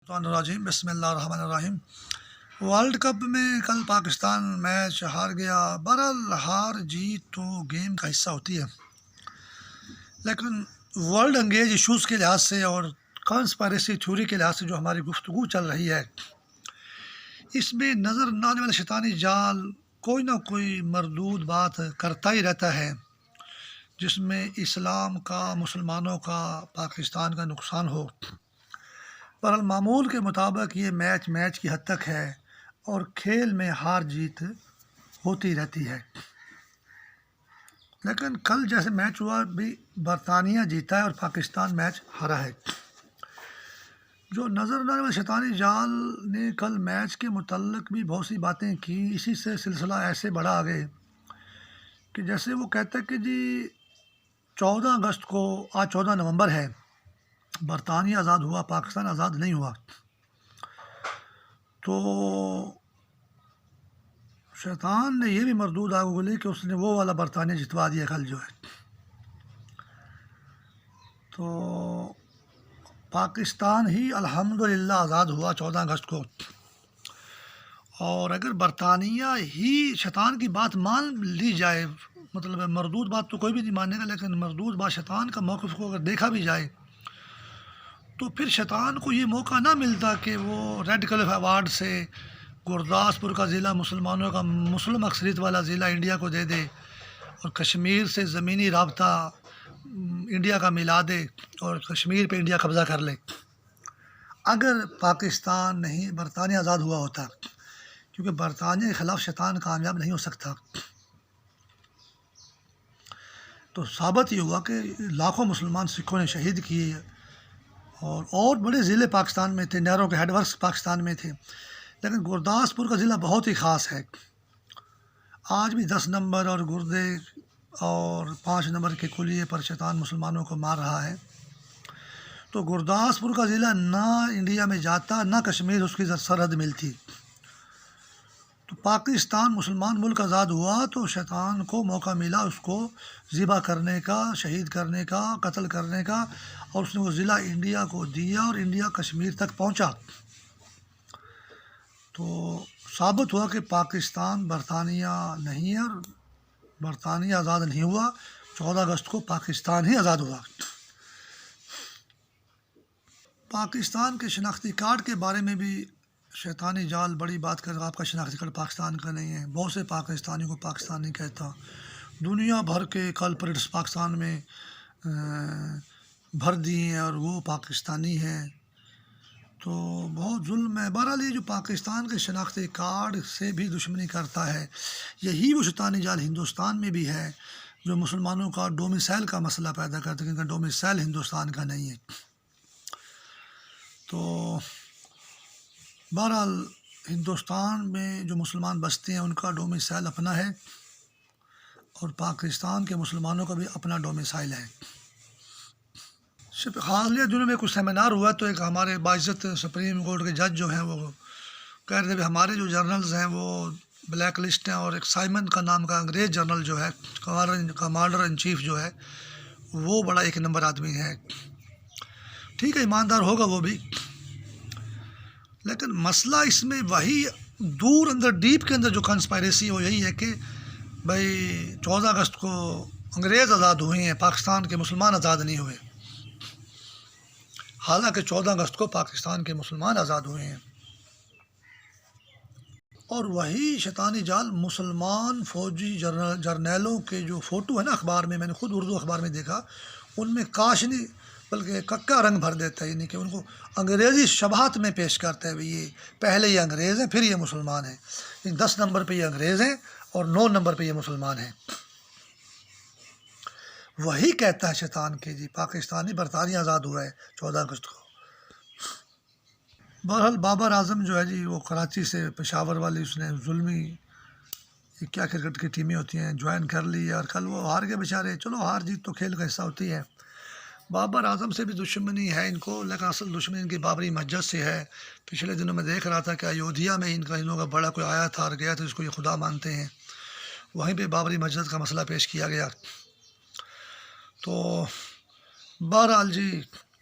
الرجیم بسم اللہ الرحمن الرحیم۔ ورلڈ کپ میں کل پاکستان میچ ہار گیا۔ بہرحال ہار جیت تو گیم کا حصہ ہوتی ہے، لیکن ورلڈ انگیج ایشوز کے لحاظ سے اور کانسپائریسی تھیوری کے لحاظ سے جو ہماری گفتگو چل رہی ہے، اس میں نظر نہ آنے والا شیطانی جال کوئی نہ کوئی مردود بات کرتا ہی رہتا ہے، جس میں اسلام کا، مسلمانوں کا، پاکستان کا نقصان ہو۔ بہرحال معمول کے مطابق یہ میچ کی حد تک ہے اور کھیل میں ہار جیت ہوتی رہتی ہے، لیکن کل جیسے میچ ہوا بھی برطانیہ جیتا ہے اور پاکستان میچ ہارا ہے۔ جو نظر نہ آنے والے شیطانی جال نے کل میچ کے متعلق بھی بہت سی باتیں کی، اسی سے سلسلہ ایسے بڑھا آگے کہ جیسے وہ کہتا ہے کہ جی 14 اگست کو، آج 14 نومبر ہے، برطانیہ آزاد ہوا، پاکستان آزاد نہیں ہوا، تو شیطان نے یہ بھی مردود آگ اگلی کہ اس نے وہ والا برطانیہ جتوا دیا کل جو ہے۔ تو پاکستان ہی الحمدللہ آزاد ہوا 14 اگست کو، اور اگر برطانیہ ہی شیطان کی بات مان لی جائے، مطلب مردود بات تو کوئی بھی نہیں مانے گا، لیکن مردود بات شیطان کا موقف کو اگر دیکھا بھی جائے تو پھر شیطان کو یہ موقع نہ ملتا کہ وہ ریڈ کلف ایوارڈ سے گرداسپور کا ضلع مسلمانوں کا، مسلم اکثریت والا ضلع انڈیا کو دے دے، اور کشمیر سے زمینی رابطہ انڈیا کا ملا دے اور کشمیر پہ انڈیا قبضہ کر لے، اگر پاکستان نہیں، برطانیہ آزاد ہوا ہوتا، کیونکہ برطانیہ کے خلاف شیطان کامیاب نہیں ہو سکتا۔ تو ثابت یہ ہوا کہ لاکھوں مسلمان سکھوں نے شہید کیے، اور بڑے ضلع پاکستان میں تھے، نہروں کے ہیڈ ورکس پاکستان میں تھے، لیکن گرداسپور کا ضلع بہت ہی خاص ہے۔ آج بھی 10 نمبر اور گردے اور 5 نمبر کے کلیے پر شیطان مسلمانوں کو مار رہا ہے۔ تو گرداسپور کا ضلع نہ انڈیا میں جاتا، نہ کشمیر اس کی سرحد ملتی۔ تو پاکستان مسلمان ملک آزاد ہوا تو شیطان کو موقع ملا اس کو ذبح کرنے کا، شہید کرنے کا، قتل کرنے کا، اور اس نے وہ ضلع انڈیا کو دیا اور انڈیا کشمیر تک پہنچا۔ تو ثابت ہوا کہ پاکستان برطانیہ نہیں ہے، اور برطانیہ آزاد نہیں ہوا، 14 اگست کو پاکستان ہی آزاد ہوا۔ پاکستان کے شناختی کارڈ کے بارے میں بھی شیطانی جال بڑی بات کر، آپ کا شناختی کارڈ پاکستان کا نہیں ہے، بہت سے پاکستانیوں کو پاکستان نہیں کہتا، دنیا بھر کے کلپریٹس پاکستان میں بھر دیے ہیں اور وہ پاکستانی ہیں، تو بہت ظلم ہے۔ بہرحال یہ جو پاکستان کے شناختی کارڈ سے بھی دشمنی کرتا ہے، یہی وہ شیطانی جال ہندوستان میں بھی ہے، جو مسلمانوں کا ڈومیسائل کا مسئلہ پیدا کرتا ہے، کیونکہ ڈومیسائل ہندوستان کا نہیں ہے۔ تو بہرحال ہندوستان میں جو مسلمان بستے ہیں ان کا ڈومیسائل اپنا ہے، اور پاکستان کے مسلمانوں کا بھی اپنا ڈومیسائل ہے۔ حالیہ دنوں میں کچھ سیمینار ہوا تو ایک ہمارے باعزت سپریم کورٹ کے جج جو ہیں وہ کہہ رہے تھے ہمارے جو جرنلز ہیں وہ بلیک لسٹ ہیں، اور ایک سائمن کا نام کا انگریز جرنل جو ہے، کمانڈر ان چیف جو ہے، وہ بڑا 1 نمبر آدمی ہے۔ ٹھیک ہے، ایماندار ہوگا وہ بھی، لیکن مسئلہ اس میں وہی دور اندر ڈیپ کے اندر جو کنسپائریسی وہ یہی ہے کہ بھائی 14 اگست کو انگریز آزاد ہوئے ہیں، پاکستان کے مسلمان آزاد نہیں ہوئے، حالانکہ 14 اگست کو پاکستان کے مسلمان آزاد ہوئے ہیں۔ اور وہی شیطانی جال مسلمان فوجی جرنیلوں کے جو فوٹو ہے نا اخبار میں نے خود اردو اخبار میں دیکھا، ان میں کاشنی بلکہ ککا رنگ بھر دیتا ہے، یعنی کہ ان کو انگریزی شبہات میں پیش کرتا ہے، یہ پہلے یہ انگریز ہیں پھر یہ مسلمان ہیں، 10 نمبر پہ یہ انگریز ہیں اور 9 نمبر پہ یہ مسلمان ہیں۔ وہی کہتا ہے شیطان کہ جی پاکستانی برطانیہ آزاد ہوا ہے 14 اگست کو۔ بہرحال بابر اعظم جو ہے جی وہ کراچی سے پشاور والی اس نے ظلمی کیا کرکٹ کی ٹیمیں ہوتی ہیں جوائن کر لی، اور کل وہ ہار گئے بیچارے۔ چلو ہار جیت تو کھیل کا حصہ ہوتی ہے۔ بابر اعظم سے بھی دشمنی ہے ان کو، لیکن اصل دشمنی ان کی بابری مسجد سے ہے۔ پچھلے دنوں میں دیکھ رہا تھا کہ ایودھیا میں انہوں کا بڑا کوئی آیا تھا اور گیا تھا، جس کو یہ خدا مانتے ہیں، وہیں پہ بابری مسجد کا مسئلہ پیش کیا گیا۔ تو بہرحال جی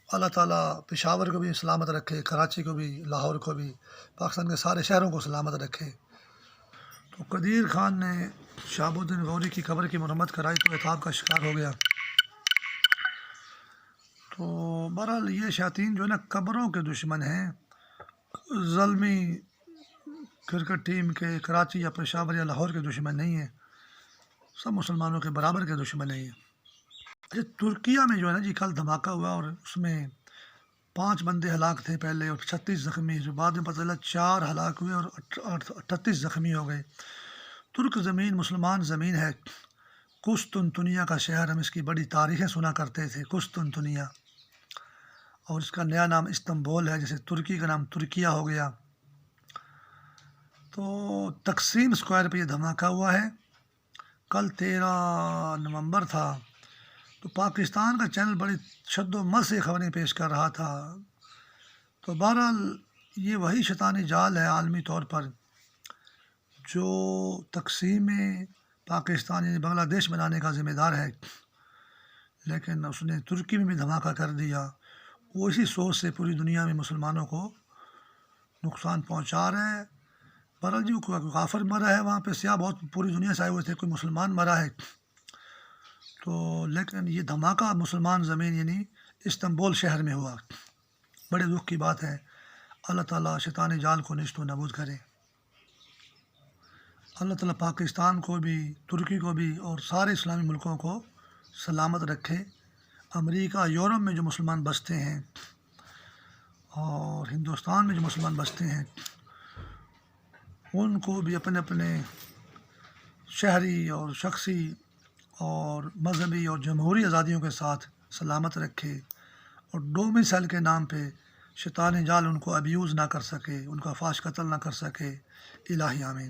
اللہ تعالیٰ پشاور کو بھی سلامت رکھے، کراچی کو بھی، لاہور کو بھی، پاکستان کے سارے شہروں کو سلامت رکھے۔ تو قدیر خان نے شہاب الدین غوری کی قبر کی مرمت کرائی تو عطاب کا شکار ہو گیا۔ تو بہرحال یہ شیاطین جو ہے نا قبروں کے دشمن ہیں، ظلمی کرکٹ ٹیم کے کراچی یا پشاور یا لاہور کے دشمن نہیں ہیں، سب مسلمانوں کے برابر کے دشمن نہیں ہیں۔ اچھا، ترکیہ میں جو ہے نا جی کل دھماکہ ہوا اور اس میں 5 بندے ہلاک تھے پہلے اور 36 زخمی، جو بعد میں پتہ چلا 4 ہلاک ہوئے اور 38 زخمی ہو گئے۔ ترک زمین مسلمان زمین ہے، قسطنطنیہ کا شہر، ہم اس کی بڑی تاریخیں سنا کرتے تھے، قسطنطنیہ، اور اس کا نیا نام استنبول ہے، جیسے ترکی کا نام ترکیہ ہو گیا۔ تو تقسیم اسکوائر پہ یہ دھماکہ ہوا ہے، کل 13 نومبر تھا۔ تو پاکستان کا چینل بڑی شد و مت سے خبریں پیش کر رہا تھا۔ تو بہرحال یہ وہی شیطانی جال ہے عالمی طور پر جو تقسیم پاکستان یعنی بنگلہ دیش بنانے کا ذمہ دار ہے، لیکن اس نے ترکی میں بھی دھماکہ کر دیا۔ وہ اسی سوچ سے پوری دنیا میں مسلمانوں کو نقصان پہنچا رہا ہے۔ بہرحال جی کوئی کافر مرا ہے وہاں پہ، سیاح بہت پوری دنیا سے آئے ہوئے تھے، کوئی مسلمان مرا ہے، تو لیکن یہ دھماکہ مسلمان زمین یعنی استنبول شہر میں ہوا، بڑے دکھ کی بات ہے۔ اللہ تعالیٰ شیطانی جال کو نیست و نابود کرے۔ اللہ تعالیٰ پاکستان کو بھی، ترکی کو بھی اور سارے اسلامی ملکوں کو سلامت رکھے۔ امریکہ، یورپ میں جو مسلمان بستے ہیں اور ہندوستان میں جو مسلمان بستے ہیں، ان کو بھی اپنے اپنے شہری اور شخصی اور مذہبی اور جمہوری آزادیوں کے ساتھ سلامت رکھے، اور ڈومیسائل کے نام پہ شیطانی جال ان کو ابیوز نہ کر سکے، ان کا فاش قتل نہ کر سکے۔ الہی آمین۔